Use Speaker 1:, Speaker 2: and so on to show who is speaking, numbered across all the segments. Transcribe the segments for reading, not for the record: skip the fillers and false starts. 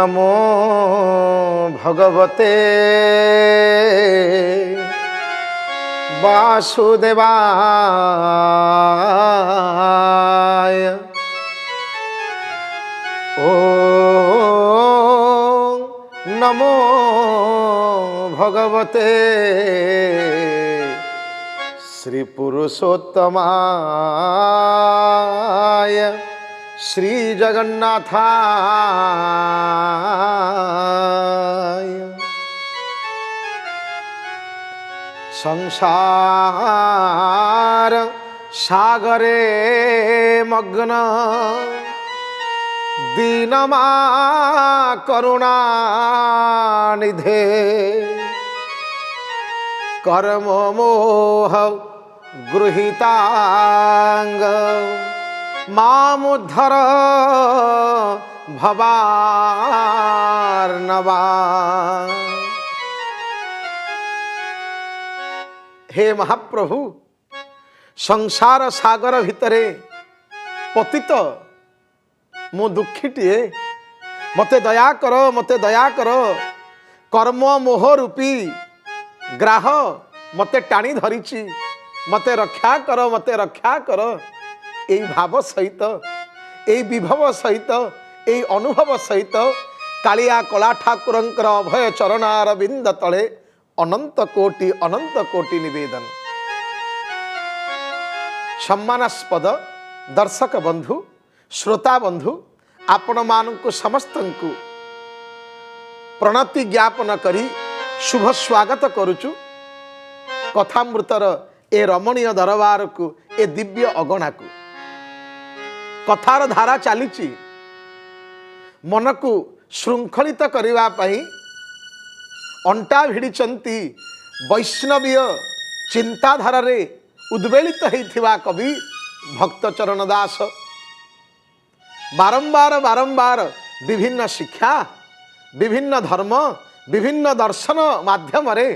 Speaker 1: नमो भगवते वासुदेवाय। ओम नमो भगवते श्री पुरुषोत्तमाय श्री जगन्नाथाय। संसार सागरे मग्न दीनमा करुणा निधे। कर्म मोह गृहीतांग मामुद्धर भवार्णवा। हे महाप्रभु, संसार सागर भितरे पतित मु दुखीटीए, मते दया कर, मते दया कर। कर्म मोह रूपी ग्राह मते टाणी धरिची, मते रक्षा कर, मते रक्षा कर। এই ভাব সহিত, এই বিভব সহিত, এই অনুভব সহিত কালিয়া কলা ঠাকুরঙ্কর অভয় চরণারবিন্দ তলে অনন্ত কোটি নিবেদন। সম্মানাস্পদ দর্শক বন্ধু, শ্রোতা বন্ধু, आपण मानकु समस्तंकु प्रणति ज्ञापन करी शुभ स्वागत करुचु कथामृतर ए रमणीय दरबार को, ए दिव्य अगणा को। कथार धारा चली मन को श्रृंखलित करने पाई अंटा भिड़िचंती वैष्णवीय चिंताधारा रे उद्वेलित होइथिबा कवि भक्तचरण दास। बारंबार बारंबार विभिन्न शिक्षा, विभिन्न धर्म, विभिन्न दर्शन माध्यम रे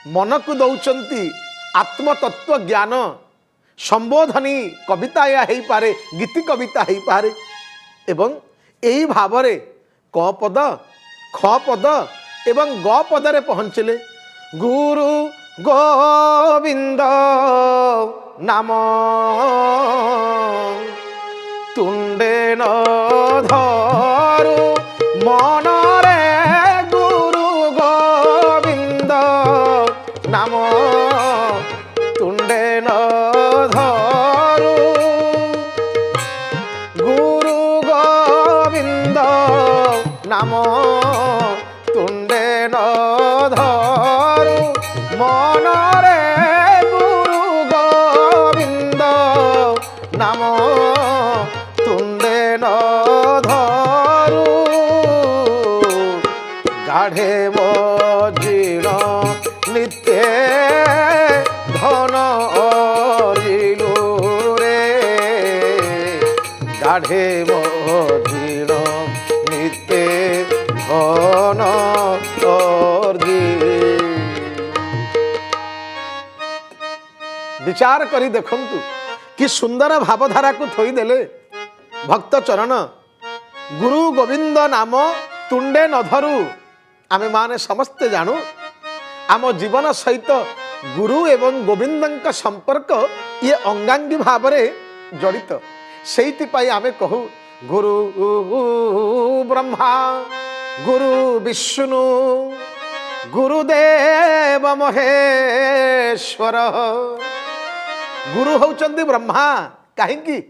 Speaker 1: मन को दौचंती आत्मतत्व ज्ञान। संबोधनी कविता या हो पारे, गीति कविता हो पारे, एवं यही भाव रे क पद, ख पद एवं ग पद रे पहुँचले। गुरु गोविंद नाम तुंडे न धरु मन रे। गुरु गोविंद नाम तुंडे न धरु, गुरु गोविंद नाम तुंडे न धरु मन रे। गुरु गोविंद नाम तुंडे न धरु, गाढ़े मजीण नित्य धन अरिलु रे। गाढ़े मजीण नित्य धन अर्जी। विचार करी देखंतु कि सुंदर भावधारा को थोई देले भक्त चरण। गुरु गोविंद नाम तुंडे न धरु। आमे माने समस्ते जानू आम जीवन सहित गुरु एवं गोविंद संपर्क ये अंगांगी भाव में जड़ित। सेति पाई आमे कहू गुरु ब्रह्मा, गुरु विष्णु, गुरुदेव महेश्वर। गुरु होचंदी ब्रह्मा, कहीं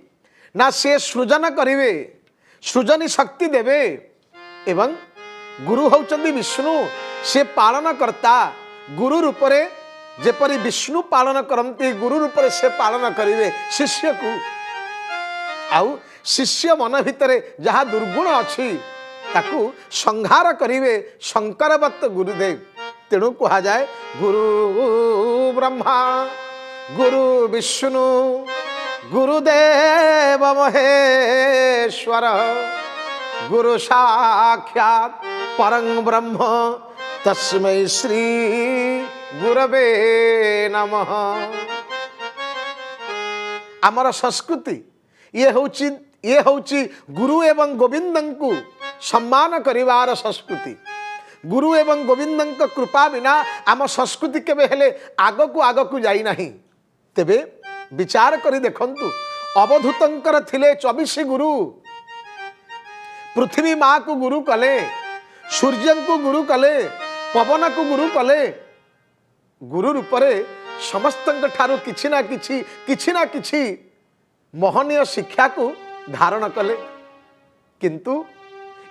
Speaker 1: ना से सृजन करिवे, सृजनी शक्ति देवे। एवं गुरु होचंदी विष्णु, से पालन करता। गुरु रूपरे जेपरी विष्णु पालन करती, गुरु रूपरे से पालन करिवे शिष्य को। आउ शिष्य मन भितरे जहाँ दुर्गुण अच्छी ताकू संहार करिवे शंकरवत्त गुरुदेव। तेणु कहा जाए गुरु ब्रह्मा, गुरु विष्णु, गुरुदेव महेश्वर। गुरु साक्षात परं ब्रह्म तस्मै श्री गुरवे नमः। आमर संस्कृति ये हूँ गुरु एवं गोविंद को सम्मान करिवार संस्कृति गुरु एवं गोविंद कृपा बिना आम संस्कृति केबे हेले आगकू जाई नाही। तेबे विचार करी देखंतु अवधूतंकर थिले 24 गुरु पृथ्वी माँ को गुरु कले सूर्य को गुरु कले पवन को गुरु कले गुरु रूपरे समस्त ठारू किछि ना किछि महनीय शिक्षा को धारण कले। किंतु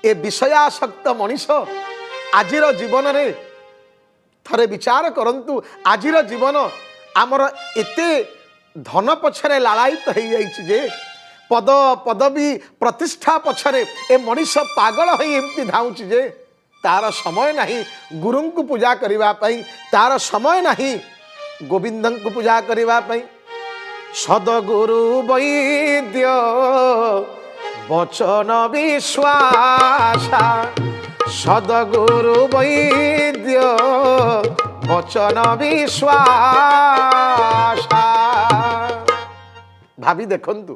Speaker 1: ए विषयासक्त मनीष आजिर जीवन रे थरे विचार करंतु आजिर जीवन आमर एते धन पछरे लालायित हो जाइछि जे पद पदवी प्रतिष्ठा पछरे ए मनीष पागल हो एमती धाउछि जे तार समय नहीं गुरु को पूजा करिवा पई तार समय नहीं गोविंद को पूजा करिवा पई। सदगुरु वैद्य वचन विश्वास सदगुरु वैद्य वचन विश्वास भाभी देखंतु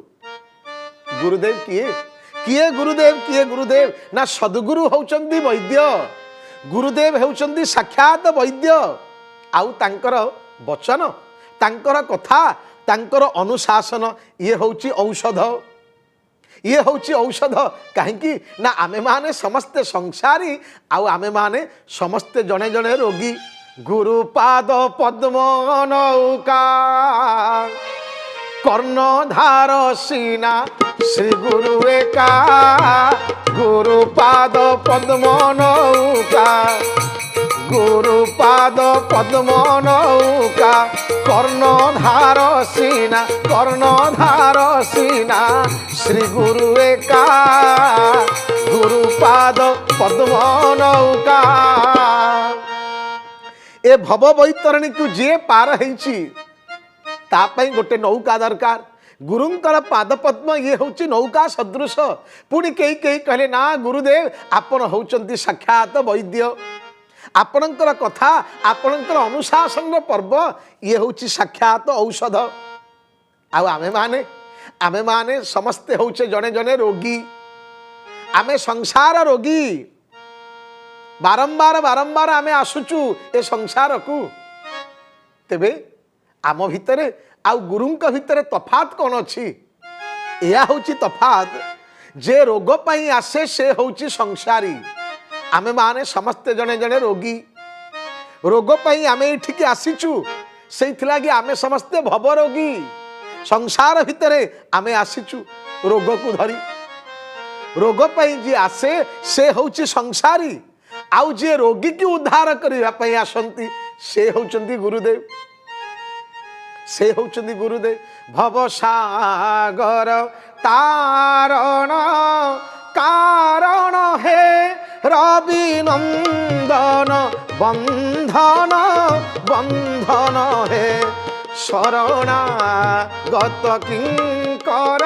Speaker 1: गुरुदेव किए किए गुरुदेव ना सदगुरु होचंदी वैद्य गुरुदेव होचंदी साक्षात वैद्य आउ तांकर वचन तांकर कथा तांकर अनुशासन ये होची औषध ये होची औषध कहीं ना आमे माने समस्ते संसारी आउ आमे माने समस्ते जने जने रोगी। गुरुपाद पद्म नौका कर्णधार सीना श्री गुरु एका गुरुपाद पद्म नौका गुरुपाद पद्म नौका कर्णधार सीना श्री गुरु एका गुरुपाद पद्म नौका। ए भव बैतरणी को जे पार हैछि तापाई गोटे नौका दरकार। गुरुंकर पाद पद्म ये होची नौका सदृश। पुणी कई कई कहले ना गुरुदेव आपण होचंती साक्षात वैद्य आपणकर कथा आपणकर अनुशासन पर्व ये होची साक्षात औषध। आमे माने समस्ते होचे जने जने रोगी आमे संसार रोगी बारंबार बारंबार आमे आसुचु ए संसार को। तेबे आम भितरे आउ गुरुंक भितरे तफात कौन अच्छी या होची तफात जे रोग पाई आसे से होची संसारी आमे माने समस्ते जने जने रोगी रोग पाई आमे इठिक आसीचु से आमे समस्ते भव रोगी संसार भितरे आमे आसीचु रोग को धरी रोग पाई जी आसे से होची संसारी आउ जे रोगी की उद्धार करबा पई आसंती से होचंती गुरुदेव से होचंती गुरुदेव। भवसागर तारण कारण हे रवि नंदन बंधन बंधन हे शरणागत किंकर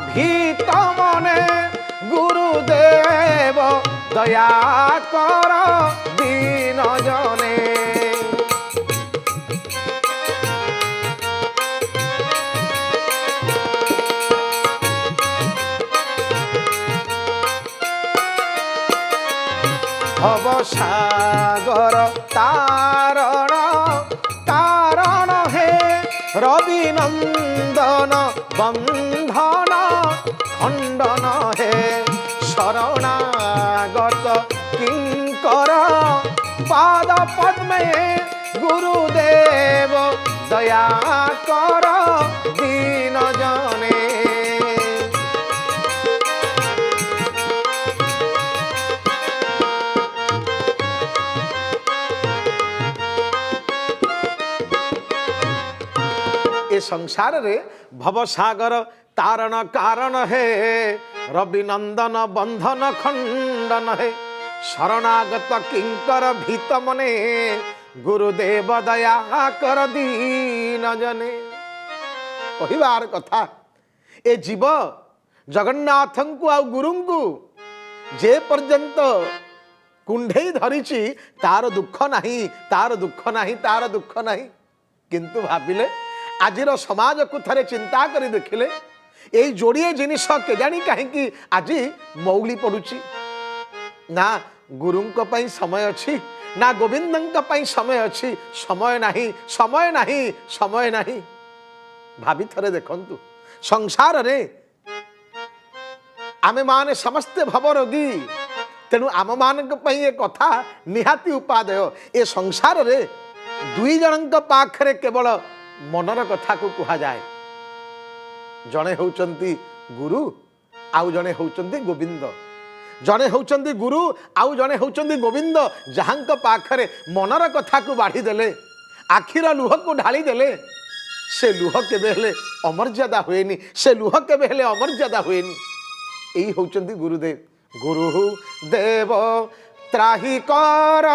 Speaker 1: भीत मने गुरुदेव दया कर दीन जने। भवसागर तारण कारण हे रवि नंदन बंधन खंडन हे शरणागत किंकर पाद पद्मे गुरुदेव दया कर दीन जने। ए संसार रे भवसागर तारण कारण है रवि नंदन बंधन खंडन है शरणागत किंकर भीत मने गुरुदेव दया कर दीन जने। कहिबार कथा ए जीव जगन्नाथ को आ गुरु को जे पर्यंत कुंढे धरिची तार दुख नहीं तार दुख नहीं तार दुख नहीं। किंतु भाविले आजिर समाज को थरे चिंता करी देखिले यही जोड़िए जिनिस के जानी कहीं आज मौली पड़ुची ना गुरुंक पई समय अछि ना गोविंदंक पई समय अछि समय नाही समय नाही समय नाही भाभी थरे देखंतु संसार रे आमे माने समस्ते भवरोगी तेणु आम मानक पई ए कथा निहाती उपादेय ए संसार रे दुई जनंक पाखरे केवल मनर कथा को कहा जाए जणे होउचंती गुरु आउ जणे होउचंती गोविंद जणे होउचंती गुरु आउ जणे होउचंती गोविंद जहांक पाखरे मनर कथा को बाढ़ी देले आखिर लुह को ढाली देले से लुह केबे हेले अमर्यादा हुएनी से लुह केबे हेले अमर्यादा हुएनी एई होउचंती गुरुदेव गुरु देव त्राही कर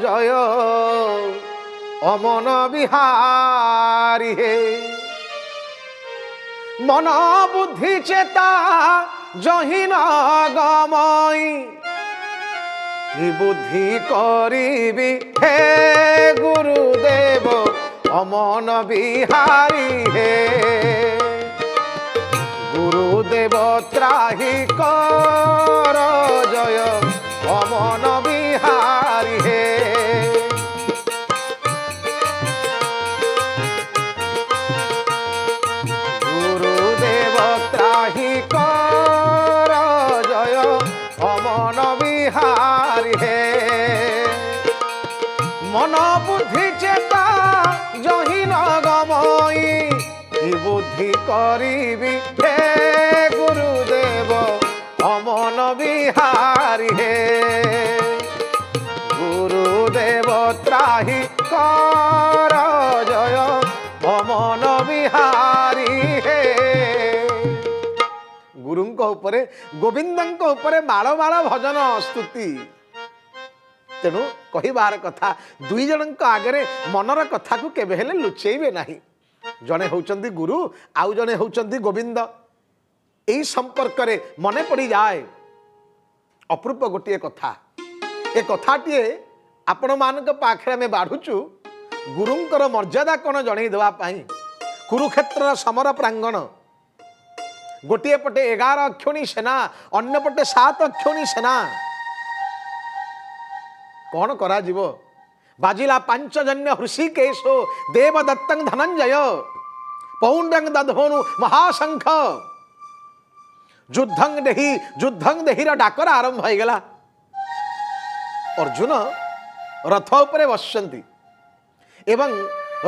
Speaker 1: जय अमन बिहारी हे मन बुद्धि चेता जहिन गमई कि बुद्धि करिबी हे गुरुदेव अमन बिहारी हे गुरुदेव त्राही कर जय अमन बिहारी हे गुरुदेव त्राही कर जय अमन बिहारी हे मन बुद्धि चेता जहिन गमई कि बुद्धि करिबी हे गुरुदेव अमन बिहारी हे गुरुदेव त्राही कर जय अमन बिहारी हे गुरुंक उपरे गोविंदंक उपरे माळ माळ भजन स्तुति तेणु कहिबार कथा दुई जनंक आगरे मनर कथा को केबे हेले लुचेइबे नाही जने होउचंदी गुरु आउ जने होउचंदी गोविंद एई संपर्क रे मने पड़ी जाए अपूर्व गोटे कथा ए कथाटीए आपण मानक पाखरे में बाढ़ुचु गुरुंकर मर्यादा कौन जणई देवा पाई कुरुक्षेत्र समर प्रांगण गोटे पटे 11 अक्षोणी सेना अन्य पटे 7 अक्षोणी सेना कौन करा जीवो बाजिला पांचजन्य हृषिकेशो देवदत्तं धनंजय पौंड्रंग दधोनु महाशंख युद्धं देही डाकर आरंभ हो गला अर्जुन रथ उपरे बसचंती एवं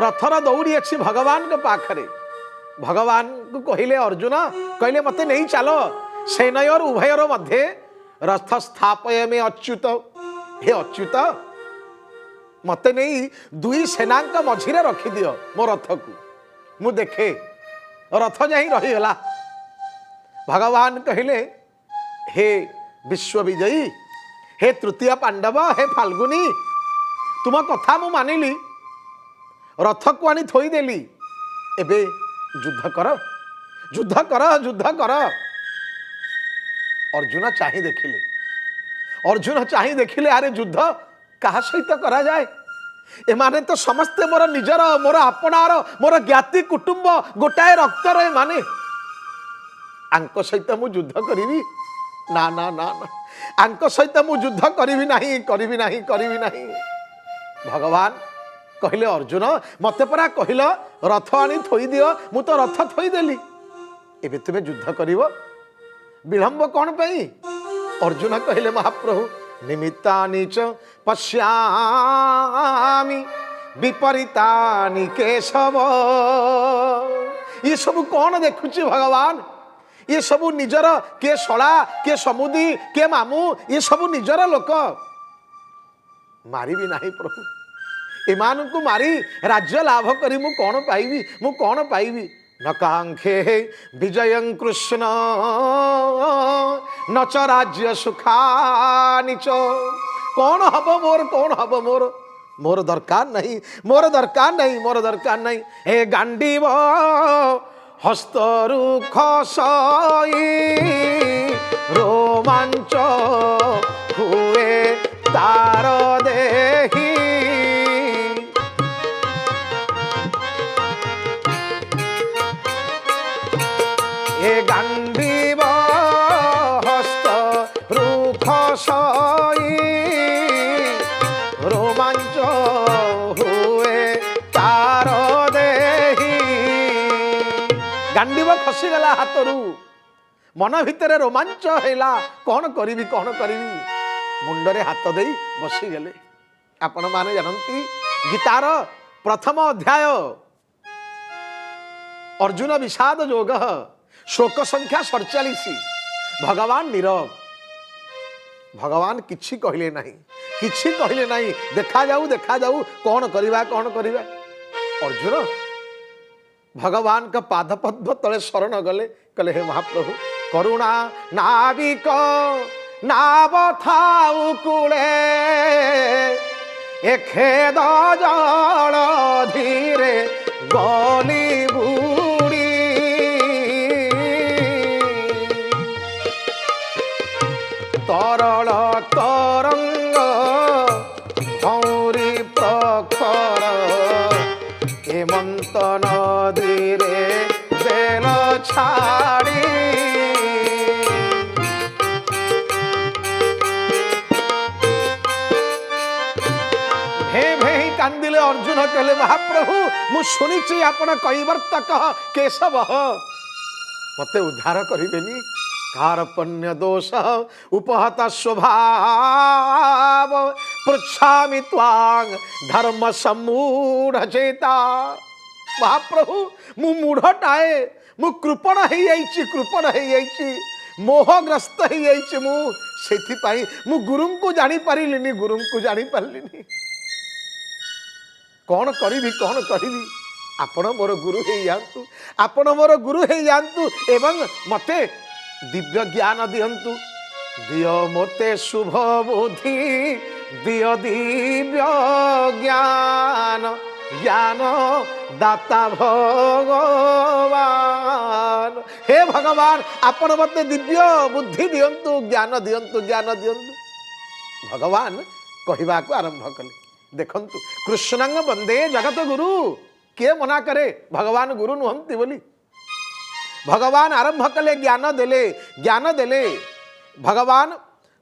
Speaker 1: रथर दौड़ी अच्छी भगवान के पाखरे भगवान को कहले अर्जुन कहले मते नहीं चलो सेनयोर उभयर मध्य रथ स्थापय में अच्युत हे अच्युत मते नहीं दुई सेनांक मझिरे रखी दियो मो रथ को मु देखे रथ जाई रहीगला भगवान कहले हे विश्व विजयी हे तृतीय पांडव हे फाल्गुनी तुम कथा मु मानिली रथ को आनी थोई देली एबे युद्ध कर युद्ध कर युद्ध कर अर्जुन चाहि देखिले अरे युद्ध कहा सहित करा जाए एमाने तो समस्ते मोर निजर मोर आपणार मोर ज्ञाति कुटुंब गोटाए रक्तर एमाने आंक सहित मु युद्ध करिवी ना ना ना ना आंक सहित मु युद्ध करिवी नाही भगवान कहले अर्जुन मते परा कहल रथ आनी थोई दियो मु तो रथ थोई देली एबे तुमे युद्ध करिवो विलंब कौन पई अर्जुन कहले महाप्रभु निमित्तानि च पश्यामि विपरीतानि केशव ये सब कौन देखुची भगवान ये सब निजर के शला के समुदी के मामू ये सब निजर लोक मारी भी नहीं प्रभु एमान को मारी राज्य लाभ करी मु कौन पाइबी न कांखे विजयं कृष्ण न च राज्य सुखानि च कौन हब मोर दरकार नहीं हे गांडीव हस्तरुख सई रोमांच हुए तार देही ए गांडीव हस्त रुख ଗାଣ୍ଡିବ ଖସିଗଲା ହାତରୁ। ମନ ଭିତରେ ରୋମାଞ୍ଚ ହେଲା, କ'ଣ କରିବି କ'ଣ କରିବି। ମୁଣ୍ଡରେ ହାତ ଦେଇ ବସିଗଲେ। ଆପଣମାନେ ଜାଣନ୍ତି ଗୀତାର ପ୍ରଥମ ଅଧ୍ୟାୟ ଅର୍ଜୁନ ବିଷାଦ ଯୋଗ, ଶ୍ଲୋକ ସଂଖ୍ୟା 47। ଭଗବାନ ନୀରବ, ଭଗବାନ କିଛି କହିଲେ ନାହିଁ, କିଛି କହିଲେ ନାହିଁ। ଦେଖାଯାଉ ଦେଖାଯାଉ କ'ଣ କରିବା କ'ଣ କରିବା। ଅର୍ଜୁନ ଭଗବାନଙ୍କ ପାଦପଦ୍ମ ତଳେ ଶରଣ ଗଲେ, କହିଲେ ହେ ମହାପ୍ରଭୁ, କରୁଣା ନାବିକ ନାବ ଥାଉ କୂଳେ, ଏ ଖେଦ ଜଳ ଧୀରେ ଗଲି ବୁଡ଼ି। ତରଳ ତରଙ୍ଗ ଭୌରି ପ୍ରଖର, ହେମନ୍ତ ନଦୀରେ ବେଲ ଛାଡ଼ି। କାନ୍ଦିଲେ ଅର୍ଜୁନ, କହିଲେ ମହାପ୍ରଭୁ, ମୁଁ ଶୁଣିଛି ଆପଣ କୈବର୍ତ୍ତକ କେଶବ, ମତେ ଉଦ୍ଧାର କରିବେନି? କାରପଣ୍ୟ ଦୋଷ ଉପହତ ସ୍ୱଭାବ, ପୃଚ୍ଛାମି ତ୍ୱାଂ ଧର୍ମ ସମ୍ମୂଢ଼ ଚେତା। ମହାପ୍ରଭୁ, ମୁଁ ମୂଢ଼ଟାଏ, ମୁଁ କୃପଣ ହେଇଯାଇଛି, କୃପଣ ହେଇଯାଇଛି, ମୋହଗ୍ରସ୍ତ ହେଇଯାଇଛି ମୁଁ। ସେଥିପାଇଁ ମୁଁ ଗୁରୁଙ୍କୁ ଜାଣିପାରିଲିନି, ଗୁରୁଙ୍କୁ ଜାଣିପାରିଲିନି। କ'ଣ କରିବି କ'ଣ କରିବି। ଆପଣ ମୋର ଗୁରୁ ହେଇଯାଆନ୍ତୁ, ଆପଣ ମୋର ଗୁରୁ ହେଇଯାଆନ୍ତୁ ଏବଂ ମୋତେ ଦିବ୍ୟ ଜ୍ଞାନ ଦିଅନ୍ତୁ। ଦିଅ ମୋତେ ଶୁଭ ବୁଦ୍ଧି, ଦିଅ ଦିବ୍ୟ ଜ୍ଞାନ, ଜ୍ଞାନ ଦାତା ଭଗବାନ। ହେ ଭଗବାନ, ଆପଣ ମୋତେ ଦିବ୍ୟ ବୁଦ୍ଧି ଦିଅନ୍ତୁ, ଜ୍ଞାନ ଦିଅନ୍ତୁ, ଜ୍ଞାନ ଦିଅନ୍ତୁ। ଭଗବାନ କହିବାକୁ ଆରମ୍ଭ କଲେ। ଦେଖନ୍ତୁ, କୃଷ୍ଣଙ୍କ ବନ୍ଦେ ଜଗତ ଗୁରୁ, କିଏ ମନା କରେ ଭଗବାନ ଗୁରୁ ନୁହନ୍ତି ବୋଲି। ଭଗବାନ ଆରମ୍ଭ କଲେ, ଜ୍ଞାନ ଦେଲେ, ଜ୍ଞାନ ଦେଲେ। ଭଗବାନ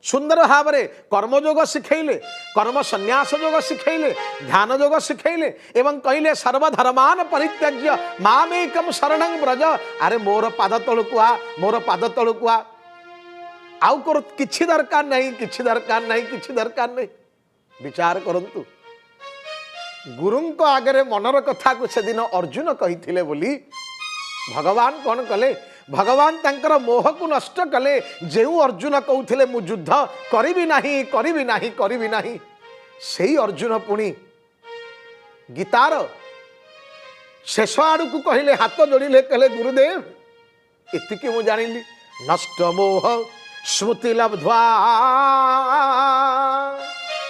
Speaker 1: ସୁନ୍ଦର ଭାବରେ କର୍ମଯୋଗ ଶିଖେଇଲେ, କର୍ମ ସନ୍ନ୍ୟାସ ଯୋଗ ଶିଖେଇଲେ, ଧ୍ୟାନ ଯୋଗ ଶିଖେଇଲେ ଏବଂ କହିଲେ ସର୍ବଧର୍ମାନ ପରିତ୍ୟଜ୍ୟ ମାମେକଂ ଶରଣଂ ବ୍ରଜ। ଆରେ ମୋର ପାଦ ତଳକୁ ଆ, ମୋର ପାଦ ତଳକୁ ଆ। ଆଉ କିଛି ଦରକାର ନାହିଁ, କିଛି ଦରକାର ନାହିଁ, କିଛି ଦରକାର ନାହିଁ। ବିଚାର କରନ୍ତୁ, ଗୁରୁଙ୍କ ଆଗରେ ମନର କଥାକୁ ସେଦିନ ଅର୍ଜୁନ କହିଥିଲେ ବୋଲି ଭଗବାନ କ'ଣ କଲେ? ଭଗବାନ ତାଙ୍କର ମୋହକୁ ନଷ୍ଟ କଲେ। ଯେଉଁ ଅର୍ଜୁନ କହୁଥିଲେ ମୁଁ ଯୁଦ୍ଧ କରିବି ନାହିଁ, କରିବି ନାହିଁ, କରିବି ନାହିଁ, ସେଇ ଅର୍ଜୁନ ପୁଣି ଗୀତାର ଶେଷ ଆଡ଼କୁ କହିଲେ, ହାତ ଯୋଡ଼ିଲେ, କହିଲେ ଗୁରୁଦେବ, ଏତିକି ମୁଁ ଜାଣିଲି, ନଷ୍ଟ ମୋହ ସ୍ମୃତି ଲବ୍ଧ୍ୱା।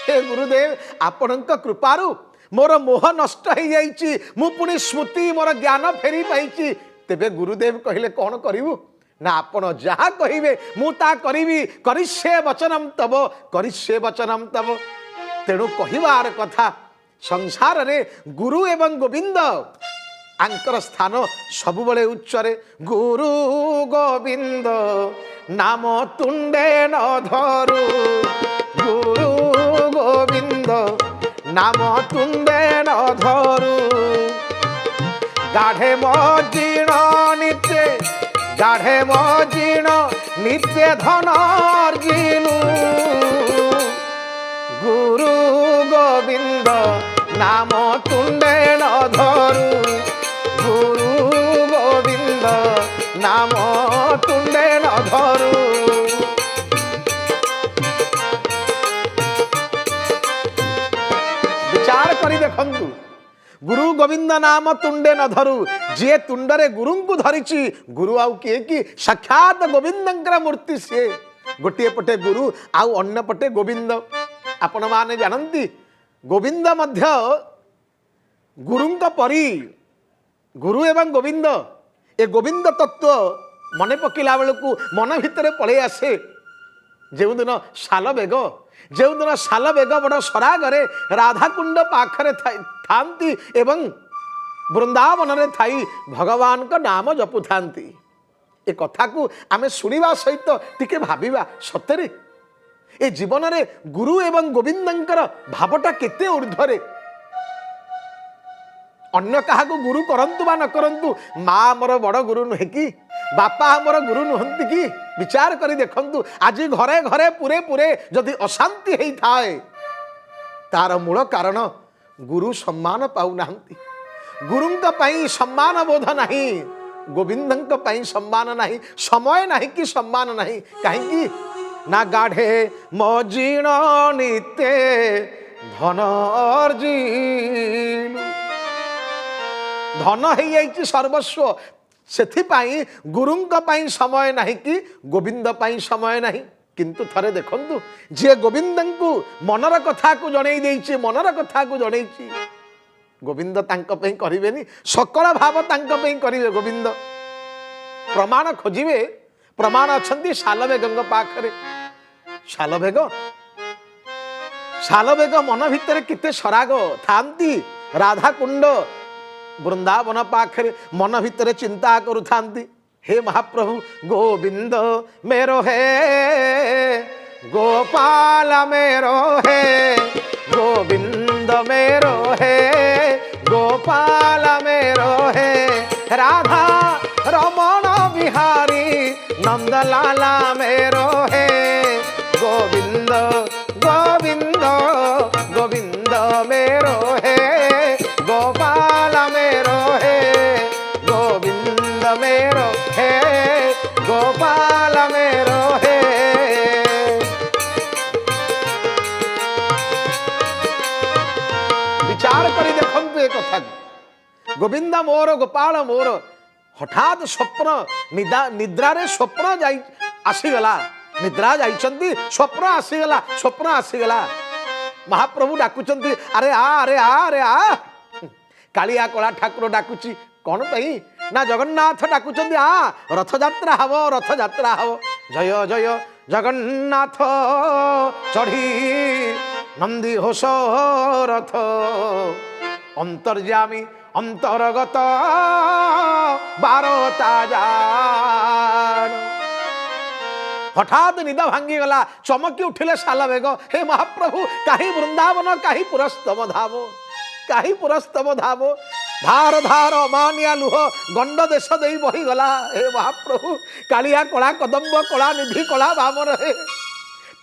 Speaker 1: ହେ ଗୁରୁଦେବ, ଆପଣଙ୍କ କୃପାରୁ ମୋର ମୋହ ନଷ୍ଟ ହେଇଯାଇଛି, ମୁଁ ପୁଣି ସ୍ମୃତି, ମୋର ଜ୍ଞାନ ଫେରି ପାଇଛି। ତେବେ ଗୁରୁଦେବ କହିଲେ କ'ଣ କରିବୁ ନା, ଆପଣ ଯାହା କହିବେ ମୁଁ ତାହା କରିବି। କରିଷ୍ୟେ ବଚନଂ ତବ, କରିଷ୍ୟେ ବଚନଂ ତବ। ତେଣୁ କହିବାର କଥା, ସଂସାରରେ ଗୁରୁ ଏବଂ ଗୋବିନ୍ଦ ଆଙ୍କର ସ୍ଥାନ ସବୁବେଳେ ଉଚ୍ଚରେ। ଗୁରୁ ଗୋବିନ୍ଦ ନାମ ତୁଣ୍ଡେ ନ ଧରୁ, ଗୁରୁ ଗୋବିନ୍ଦ নাম তুণ্ডে নধরু। গাঢ়ে মজিণ নিত্যে, গাঢ়ে মজিণ নিত্যে ধনর্জিনু। গুরু গোবিন্দ নাম তুণ্ডে নধরু, গুরু গোবিন্দ নাম তুণ্ডে নধরু। দেখন্তু, গুরু গোবিন্দ নাম তুণ্ডে ন ধরু। যে তুণ্ডরে গুরুଙ୍କୁ ধরিছি, গুরু আউ কিଏ কি? সাক্ষাৎ গোবিন্দଙ୍କର মূর্তি ସିଏ। ଗୋଟିଏ ପଟେ ଗୁରୁ ଆଉ ଅନ୍ୟ ପଟେ ଗୋବିନ୍ଦ। ଆପଣମାନେ ଜାଣନ୍ତି, ଗୋବିନ୍ଦ ମଧ୍ୟ ଗୁରୁଙ୍କ ପରି। ଗୁରୁ ଏବଂ ଗୋବିନ୍ଦ, ଏ ଗୋବିନ୍ଦ ତତ୍ତ୍ୱ ମନେ ପକେଇଲା ବେଳକୁ ମନ ଭିତରେ ପଳେଇ ଆସେ। ଯେଉଁଦିନ ଶାଲବେଗ, ଯେଉଁଦିନ ଶାଲବେଗ ବଡ଼ ସରାଗରେ ରାଧାକୁଣ୍ଡ ପାଖରେ ଥାନ୍ତି ଏବଂ ବୃନ୍ଦାବନରେ ଥାଇ ଭଗବାନଙ୍କ ନାମ ଜପୁଥାନ୍ତି। ଏ କଥାକୁ ଆମେ ଶୁଣିବା ସହିତ ଟିକେ ଭାବିବା, ସତରେ ଏ ଜୀବନରେ ଗୁରୁ ଏବଂ ଗୋବିନ୍ଦଙ୍କର ଭାବଟା କେତେ ଊର୍ଦ୍ଧ୍ୱରେ। ଅନ୍ୟ କାହାକୁ ଗୁରୁ କରନ୍ତୁ ବା ନ କରନ୍ତୁ, ମା ଆମର ବଡ଼ ଗୁରୁ ନୁହେଁ କି? ବାପା ଆମର ଗୁରୁ ନୁହନ୍ତି କି? ବିଚାର କରି ଦେଖନ୍ତୁ, ଆଜି ଘରେ ଘରେ ପୁରେ ପୁରେ ଯଦି ଅଶାନ୍ତି ହେଇଥାଏ, ତାର ମୂଳ କାରଣ ଗୁରୁ ସମ୍ମାନ ପାଉନାହାନ୍ତି। ଗୁରୁଙ୍କ ପାଇଁ ସମ୍ମାନ ବୋଧ ନାହିଁ, ଗୋବିନ୍ଦଙ୍କ ପାଇଁ ସମ୍ମାନ ନାହିଁ, ସମୟ ନାହିଁ କି ସମ୍ମାନ ନାହିଁ। କାହିଁକି ନା ଗାଢ଼େ ମଜିଣ ନିତେ ଧନ ଅର୍ଜିଲୁ, ଧନ ହେଇଯାଇଛି ସର୍ବସ୍ୱ, ସେଥିପାଇଁ ଗୁରୁଙ୍କ ପାଇଁ ସମୟ ନାହିଁ କି ଗୋବିନ୍ଦ ପାଇଁ ସମୟ ନାହିଁ। କିନ୍ତୁ ଥରେ ଦେଖନ୍ତୁ, ଯିଏ ଗୋବିନ୍ଦଙ୍କୁ ମନର କଥାକୁ ଜଣେଇ ଦେଇଛି, ମନର କଥାକୁ ଜଣେଇଛି, ଗୋବିନ୍ଦ ତାଙ୍କ ପାଇଁ କରିବେନି? ସକଳ ଭାବ ତାଙ୍କ ପାଇଁ କରିବେ ଗୋବିନ୍ଦ। ପ୍ରମାଣ ଖୋଜିବେ, ପ୍ରମାଣ ଅଛନ୍ତି ଶାଲବେଗଙ୍କ ପାଖରେ। ଶାଲବେଗ ମନ ଭିତରେ କେତେ ସରାଗ ଥାନ୍ତି, ରାଧାକୁଣ୍ଡ ବୃନ୍ଦାବନ ପାଖରେ ମନ ଭିତରେ ଚିନ୍ତା କରୁଥାନ୍ତି, ହେ ମହାପ୍ରଭୁ ଗୋବିନ୍ଦ मेरो हे गोपाल मेरो हे गोविंद मेरो हे गोपाल मेरो हे राधा रमण बिहारी नंदलाला मेरो हे गोविंद गोविंद गोविंद मेरो हे गोपाल मेरो हे गोविंद मेरो हे गोपाल मेरो हे। विचार करी देखंतु ए कथा, गोविंद मोर गोपाल मोर। हठात स्वप्न निद्रारे स्वप्न जाई आसीगला, निद्रा जाइछंती स्वप्न आसीगला, स्वप्न आसीगला। महाप्रभु डाकुचंती, अरे आ अरे आ अरे आ। कालिया कला ठाकुर डाकुची कौन पई ना जगन्नाथ डाकुचंती, आ रथयात्रा हब, रथयात्रा हब, जय जय जगन्नाथ चढ़ी नंदी होश रथ अंतर्यामी अंतर्गत बारता जान। हठात निद भांगी गला, चमकी उठिले शालबेग, हे महाप्रभु काहि वृंदावन काहि पुरस्तम धाम, काहि पुरस्तम धाम। धार धार अमानिया लुह गंड देश दे बही गला, हे महाप्रभु कालिया कला कदम्ब कला निधि कला भामर हे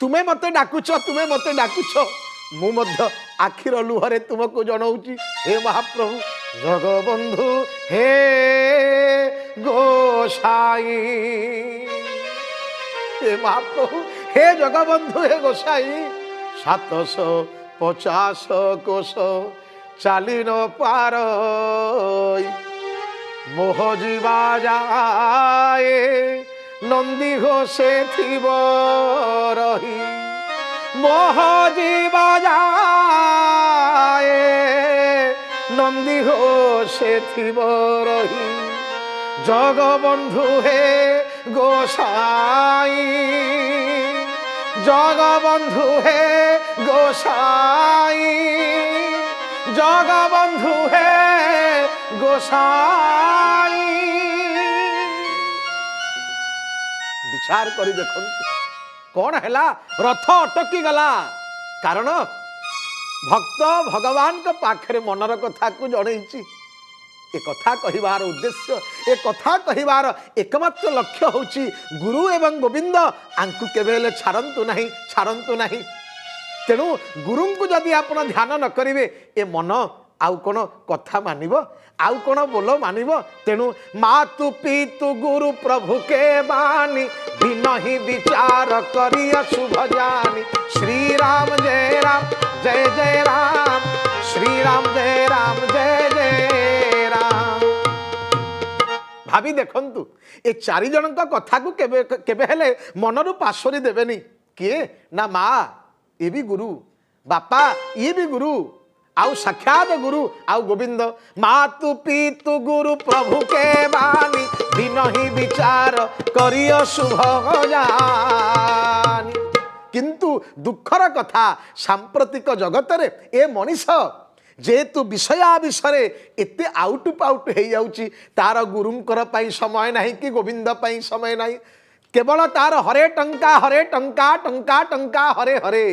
Speaker 1: तुमे मते डाकुछ, तुमे मते डाकुछ, मु मध्य आखिर लुहरे तुमको जनाऊची, हे महाप्रभु जगबंधु हे गोसाई, हे महाप्रभु हे जगबंधु हे गोसाई। 750 कोश चाली न पार मोह जीवा जाए नंदी घोषे थिब रही, मोह जीवा जाए नंदी घोषे थिब रही। जगबंधु हे गोसाई, जगबंधु हे गोसाई, जगबंधु हे गोसाई। विचार करी देखंतु कौन हैला, रथ अटकी गला, कारण भक्त भगवान के पाखरे मनर कथा को जणैछि। ए कथा कहिबार उद्देश्य, ए कथा कहिबार एकमात्र लक्ष्य होछि गुरु एवं गोविंद आंकु केबेले छाड़ंतु नहीं, छाड़ंतु नहीं। तेणु गुरु को जदि आपण ध्यान न करिवे, ए मन आउ कोन कथा मानिब, आउ कोन बोलो मानिब। तेणु मातु पितु गुरु प्रभु के बानी, बिनहि विचार करिया शुभ जानी। श्री राम जय राम जय जय राम, श्री राम जय राम जय जय राम। भाभी देखंतु ए चारि जन कथा को केबे केबे हेले मनरु पासोरी देबेनी। किए ना माँ ये भी गुरु, बापा ये भी गुरु, आउ साक्षात गुरु आउ गोविंद। मातु पितु गुरु प्रभु के बानी, बिनहि विचार करियो शुभ जानी। किंतु दुखर कथा सांप्रतिक जगत रे ए मनीष जेतु विषया विषय एते आउट पाउट हो जाउची, तार गुरुंकर पाई समय नहीं कि गोविंद पाई समय नहीं। केवल तार हरे टंका टंका टंका हरे हरे,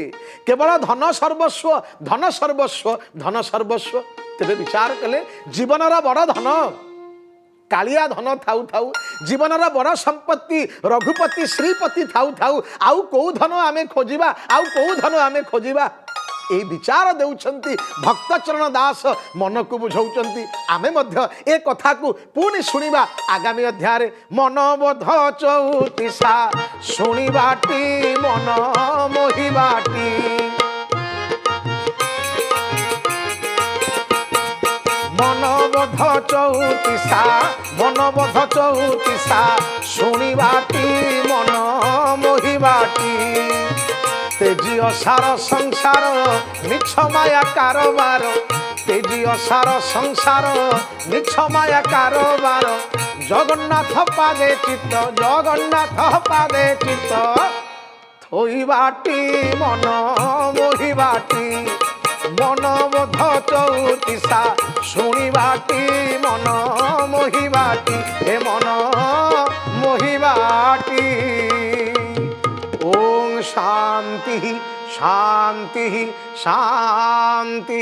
Speaker 1: केवल धन सर्वस्व धन सर्वस्व धन सर्वस्व। तेरे विचार कले जीवन बड़ धन कालिया धन थाउ थाउ, जीवन बड़ संपत्ति रघुपति श्रीपति थाउ थाउ, आउ कौ धन आमे खोजिबा, आउ कौ धन आमे खोजिबा। ए विचार देउछंती भक्त चरण दास मन को बुझाउछंती। आमे मध्य ए कथा को पुणी सुनिबा आगामी अध्याय रे। मनबोध 34 सुनिबाटी मन मोहिबाटी, मनबोध 34 मनबोध 34 सुनिबाटी मन मोहिबाटी। तेजी असार संसार मिछ माया कारोबार, तेजी असार संसार मिछ माया कारोबार। जगन्नाथ पादे चित्त जगन्नाथ पादे चित्त, थोइबाटी मन मोहिबाटी। मनबोध 34 शुणिबाटी मन मोहिबाटी, हे मन मोहिबाटी। ओम शांति शांति शांति।